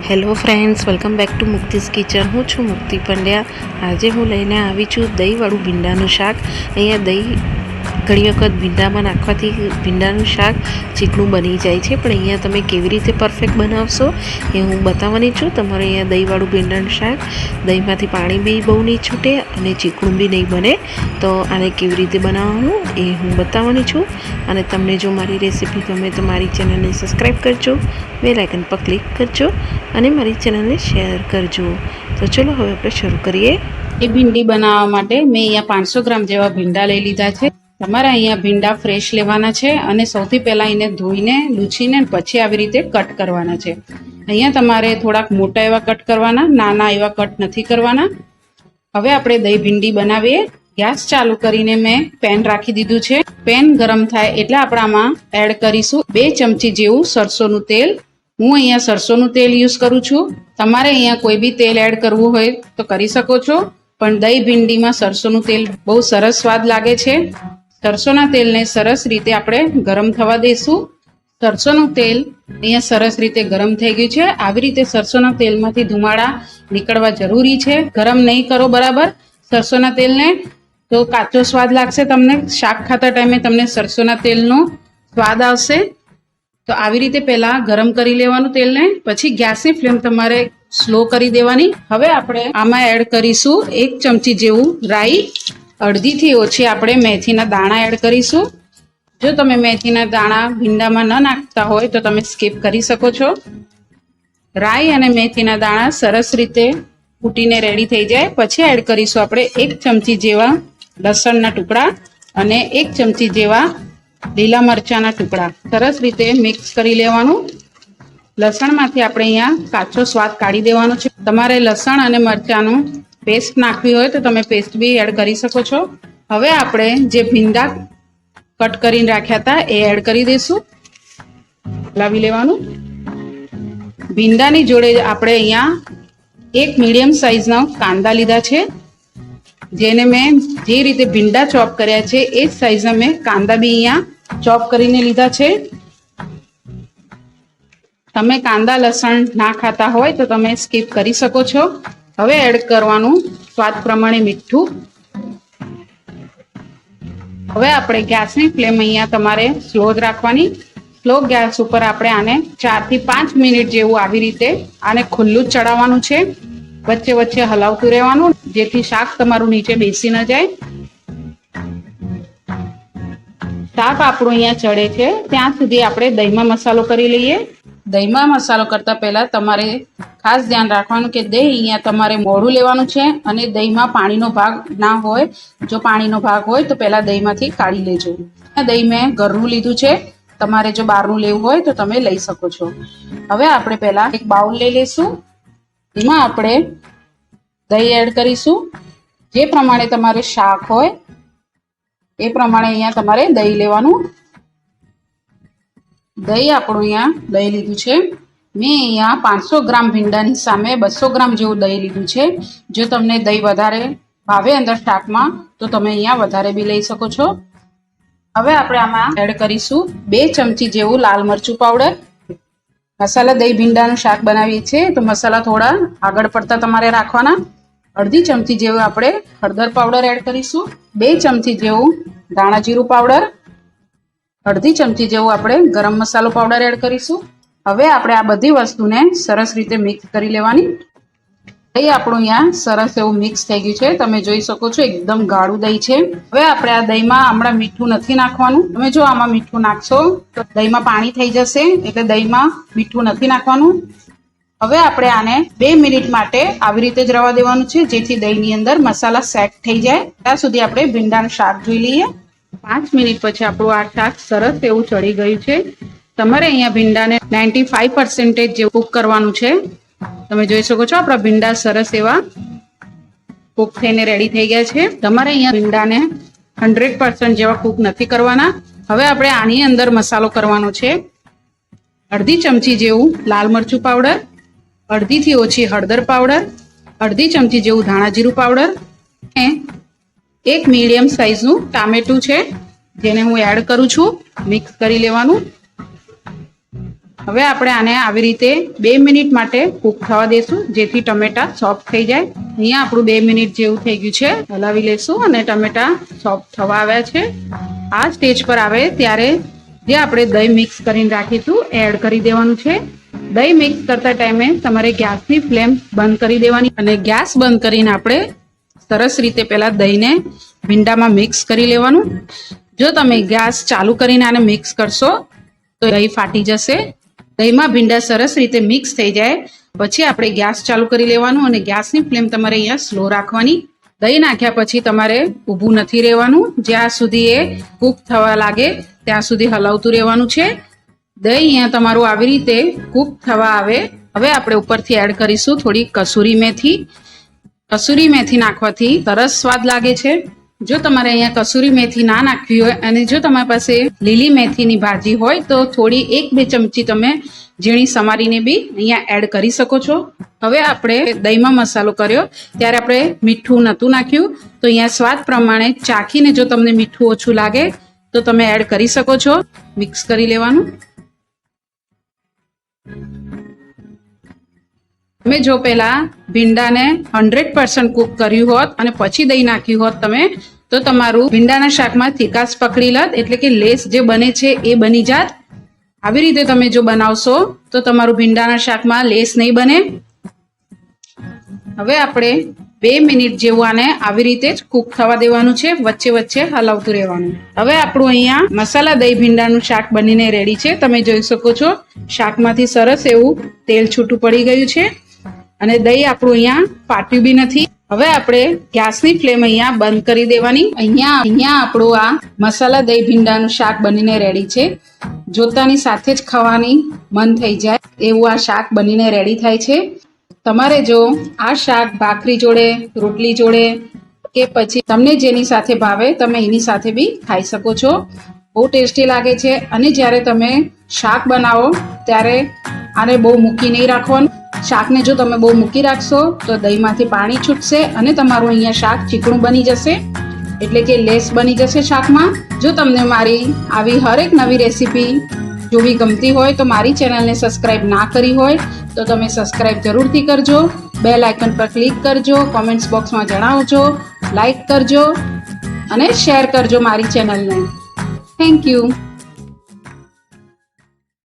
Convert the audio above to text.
Hello friends, welcome back to મુક્તિસ kitchen. હું છું મુક્તિ પંડ્યા. આજે હું લઈને આવી છું દહીંવાળું ભીંડાનું શાક. અહીંયા દહીં ઘણી વખત ભીંડામાં નાખવાથી ભીંડાનું શાક ચીકણું બની જાય છે, પણ અહીંયા તમે કેવી રીતે પરફેક્ટ બનાવશો એ હું બતાવવાની છું. તમારે અહીંયા દહીંવાળું ભીંડાનું શાક દહીંમાંથી પાણી બી બહુ નહીં છૂટે અને ચીકણું બી નહીં બને. તો આને કેવી રીતે બનાવવાનું એ હું બતાવવાની છું. અને તમને જો મારી રેસીપી ગમે તો મારી ચેનલને સબસ્ક્રાઈબ કરજો, બેલ આઇકન પર ક્લિક કરજો અને મારી ચેનલને શેર કરજો. તો ચલો હવે આપણે શરૂ કરીએ. એ ભીંડી બનાવવા માટે મેં અહીંયા 500 ગ્રામ જેવા ભીંડા લઈ લીધા છે. તમારે અહીંયા ભીંડા ફ્રેશ લેવાના છે અને સૌથી પહેલાં એને ધોઈને લૂછીને પછી આવી રીતે કટ કરવાના છે. અહીંયા તમારે થોડાક મોટા એવા કટ કરવાના, નાના એવા કટ નથી કરવાના. હવે આપણે દહીં ભીંડી બનાવીએ. ગેસ ચાલુ કરીને મેં પેન રાખી દીધું છે. પેન ગરમ થાય એટલે આપણે આમાં એડ કરીશું 2 ચમચી જેવું સરસોનું તેલ. હું અહીંયા સરસોનું તેલ યુઝ કરું છું. તમારે અહીંયા કોઈ બી તેલ એડ કરવું હોય તો કરી શકો છો, પણ દહીં ભીંડીમાં સરસોનું તેલ બહુ સરસ સ્વાદ લાગે છે. સરસોના તેલને સરસ રીતે આપણે ગરમ થવા દઈશું. સરસોનું તેલ અહીંયા સરસ રીતે ગરમ થઈ ગયું છે. આવી રીતે સરસોના તેલમાંથી ધુમાડા નીકળવા જરૂરી છે. ગરમ નહીં કરો બરાબર સરસોના તેલને તો કાચો સ્વાદ લાગશે. તમને શાક ખાતા ટાઈમે તમને સરસોના તેલનો સ્વાદ આવશે. તો આવી રીતે પહેલા ગરમ કરી લેવાનું તેલને, પછી ગેસની ફ્લેમ તમારે સ્લો કરી દેવાની. હવે આપણે આમાં એડ કરીશું 1 ચમચી જેવું રાઈ. અડધીથી ઓછી આપણે મેથીના દાણા એડ કરીશું. જો તમે મેથીના દાણા ભીંડામાં ન નાખતા હોય તો તમે સ્કીપ કરી શકો છો. રાઈ અને મેથીના દાણા સરસ રીતે ફૂટીને રેડી થઈ જાય પછી એડ કરીશું આપણે 1 ચમચી જેવા લસણના ટુકડા અને 1 ચમચી જેવા લીલા મરચાંના ટુકડા. સરસ રીતે મિક્સ કરી લેવાનું. લસણમાંથી આપણે અહીંયા કાચો સ્વાદ કાઢી દેવાનો છે. તમારે લસણ અને મરચાંનું પેસ્ટ નાખવી હોય તો તમે પેસ્ટ બી એડ કરી શકો છો. હવે આપણે જે ભીંડા કટ કરીને રાખ્યા હતા એ એડ કરી દઈશું. હલાવી લેવાનું. ભીંડાની જોડે આપણે અહીંયા 1 મીડિયમ સાઇઝના કાંદા લીધા છે, જેને મેં જે રીતે ભીંડા ચોપ કર્યા છે એ જ સાઈઝના મેં કાંદા બી અહીંયા ચોપ કરીને લીધા છે. તમે કાંદા લસણ ના ખાતા હોય તો તમે સ્કીપ કરી શકો છો. હવે એડ કરવાનું સ્વાદ પ્રમાણે મીઠું. હવે આપણે ગેસની ફ્લેમ અહીંયા તમારે સ્લો જ રાખવાની. સ્લો ગેસ ઉપર આપણે આને 4 થી 5 મિનિટ જેવું આવી રીતે આને ખુલ્લું જ ચડાવવાનું છે. વચ્ચે વચ્ચે હલાવતું રહેવાનું જેથી શાક તમારું નીચે બેસી ન જાય. શાક આપણું અહીંયા ચડે છે ત્યાં સુધી આપણે દહીંમાં મસાલો કરી લઈએ. દહીંમાં મસાલો કરતા પહેલા તમારે ખાસ ધ્યાન રાખવાનું કે દહીં અહીંયા તમારે મોડું લેવાનું છે અને દહીંમાં પાણીનો ભાગ ના હોય. જો પાણીનો ભાગ હોય તો પહેલા દહીંમાંથી કાઢી લેજો. દહીં મેં ઘરનું લીધું છે, તમારે જો બહારનું લેવું હોય તો તમે લઈ શકો છો. હવે આપણે પહેલા એક બાઉલ લઈ લઈશું. એમાં આપણે દહીં એડ કરીશું. જે પ્રમાણે તમારે શાક હોય એ પ્રમાણે અહીંયા તમારે દહીં લેવાનું. દહીં આપણું અહીંયા દહીં લીધું છે. મેં અહીંયા 500 ગ્રામ ભીંડાની સામે 200 ગ્રામ જેવું દહીં લીધું છે. જો તમને દહીં વધારે ભાવે અંદર શાકમાં તો તમે અહીંયા વધારે બી લઈ શકો છો. હવે આપણે આમાં એડ કરીશું 2 ચમચી જેવું લાલ મરચું પાવડર. મસાલા દહીં ભીંડાનું શાક બનાવીએ છીએ તો મસાલા થોડા આગળ પડતા તમારે રાખવાના. અડધી ચમચી જેવું આપણે હળદર પાવડર એડ કરીશું. 2 ચમચી જેવું ધાણા જીરું પાવડર. અડધી ચમચી જેવું આપણે ગરમ મસાલો પાવડર એડ કરીશું. હવે આપણે આ બધી વસ્તુને સરસ રીતે મિક્સ કરી લેવાની. દહીં આપણું અહીંયા સરસ એવું મિક્સ થઈ ગયું છે. તમે જોઈ શકો છો એકદમ ગાઢું દહીં છે. હવે આપણે આ દહીંમાં હમણાં મીઠું નથી નાખવાનું. તમે જો આમાં મીઠું નાખશો તો દહીંમાં પાણી થઈ જશે, એટલે દહીંમાં મીઠું નથી નાખવાનું. હવે આપણે આને 2 મિનિટ માટે આવી રીતે જ રવા દેવાનું છે જેથી દહીંની અંદર મસાલા સેટ થઈ જાય. ત્યાં સુધી આપણે ભીંડાનું શાક જોઈ લઈએ. 5 મિનિટ પછી આપણું આ શાક સરસ એવું ચડી ગયું છે. તમારે અહીંયા ભીંડાને 95% જેવું કૂક કરવાનું છે. તમે જોઈ શકો છો આપણા ભીંડા સરસ એવા કૂક થઈને રેડી થઈ ગયા છે. તમારે અહીંયા ભીંડાને 100% જેવા કૂક નથી કરવાના. હવે આપણે આની અંદર મસાલો કરવાનો છે. અડધી ચમચી જેવું લાલ મરચું પાવડર, અડધીથી ઓછી હળદર પાવડર, અડધી ચમચી જેવું ધાણા જીરું પાવડર અને 1 મીડિયમ સાઇઝનું ટામેટું છે જેને હું એડ કરું છું. મિક્સ કરી લેવાનું. હવે આપણે આને આવી રીતે 2 મિનિટ માટે કૂક થવા દેશું, જેથી ટમેટા સોફ્ટ થઈ જાય. અહીંયા આપણું 2 મિનિટ જેવું થઈ ગયું છે. હલાવી લેશું અને ટમેટા સોફ્ટ થવા આવ્યા છે. આ સ્ટેજ પર આવે ત્યારે જે આપણે દહીં મિક્સ કરીને રાખીશું એ એડ કરી દેવાનું છે. દહીં મિક્સ કરતા ટાઈમે તમારે ગેસની ફ્લેમ બંધ કરી દેવાની અને ગેસ બંધ કરીને આપણે સરસ રીતે પહેલા દહીંને ભીંડામાં મિક્સ કરી લેવાનું. જો તમે ગેસ ચાલુ કરીને આને મિક્સ કરશો તો દહીં ફાટી જશે. દહીંમાં ભીંડા સરસ રીતે મિક્સ થઈ જાય પછી આપણે ગેસ ચાલુ કરી લેવાનું અને ગેસની ફ્લેમ તમારે અહીંયા સ્લો રાખવાની. દહીં નાખ્યા પછી તમારે ઊભું નથી રહેવાનું, જ્યાં સુધી એ કૂક થવા લાગે ત્યાં સુધી હલાવતું રહેવાનું છે. દહીં અહીંયા તમારું આવી રીતે કૂક થવા આવે. હવે આપણે ઉપરથી એડ કરીશું થોડી કસૂરી મેથી. કસૂરી મેથી નાખવાથી સરસ સ્વાદ લાગે છે. જો તમારે અહીંયા કસૂરી મેથી ના નાખવી હોય અને જો તમારી પાસે લીલી મેથીની ભાજી હોય તો થોડી 1-2 ચમચી તમે ઝીણી સમારીને બી અહીંયા એડ કરી શકો છો. હવે આપણે દહીંમાં મસાલો કર્યો ત્યારે આપણે મીઠું નહોતું નાખ્યું, તો અહીંયા સ્વાદ પ્રમાણે ચાખીને જો તમને મીઠું ઓછું લાગે તો તમે એડ કરી શકો છો. મિક્સ કરી લેવાનું. તમે જો પહેલા ભીંડાને 100% કૂક કર્યું હોત અને પછી દહીં નાખ્યું હોત તમે તો તમારું ભીંડાના શાકમાં તીખાશ પકડી લત, એટલે કે લેસ જે બને છે એ બની જાત. આવી રીતે તમે જો બનાવશો તો તમારું ભીંડાના શાકમાં લેસ નહીં બને. હવે આપણે 2 મિનિટ જેવું આને આવી રીતે જ કૂક થવા દેવાનું છે, વચ્ચે વચ્ચે હલાવતું રહેવાનું. હવે આપણું અહીંયા મસાલા દહીં ભીંડાનું શાક બનીને રેડી છે. તમે જોઈ શકો છો શાકમાંથી સરસ એવું તેલ છૂટું પડી ગયું છે અને દહીં આપણું અહીંયા ફાટ્યું બી નથી. હવે આપણે ગેસની ફ્લેમ અહીંયા બંધ કરી દેવાની. અહીંયા આપણું આ મસાલા દહીં ભીંડાનું શાક બનીને રેડી છે. જોતાની સાથે જ ખાવાની મન થઈ જાય એવું આ શાક બનીને રેડી થાય છે. તમારે જો આ શાક ભાખરી જોડે, રોટલી જોડે કે પછી તમને જેની સાથે ભાવે તમે એની સાથે બી ખાઈ શકો છો. બહુ ટેસ્ટી લાગે છે. અને જ્યારે તમે શાક બનાવો ત્યારે આને બહુ મૂકી નહીં રાખવાનું. શાકને જો તમે બહુ મૂકી રાખશો તો દહીંમાંથી પાણી છૂટશે અને તમારું અહીંયા શાક ચીકણું બની જશે, એટલે કે લેસ બની જશે શાકમાં. જો તમને મારી આવી હરેક નવી રેસીપી જોવી ગમતી હોય તો મારી ચેનલને સબસ્ક્રાઇબ ના કરી હોય તો તમે સબસ્ક્રાઇબ જરૂરથી કરજો. બેલ આઇકન પર ક્લિક કરજો, કોમેન્ટ્સ બોક્સમાં જણાવજો, લાઈક કરજો અને શેર કરજો મારી ચેનલને. Thank you.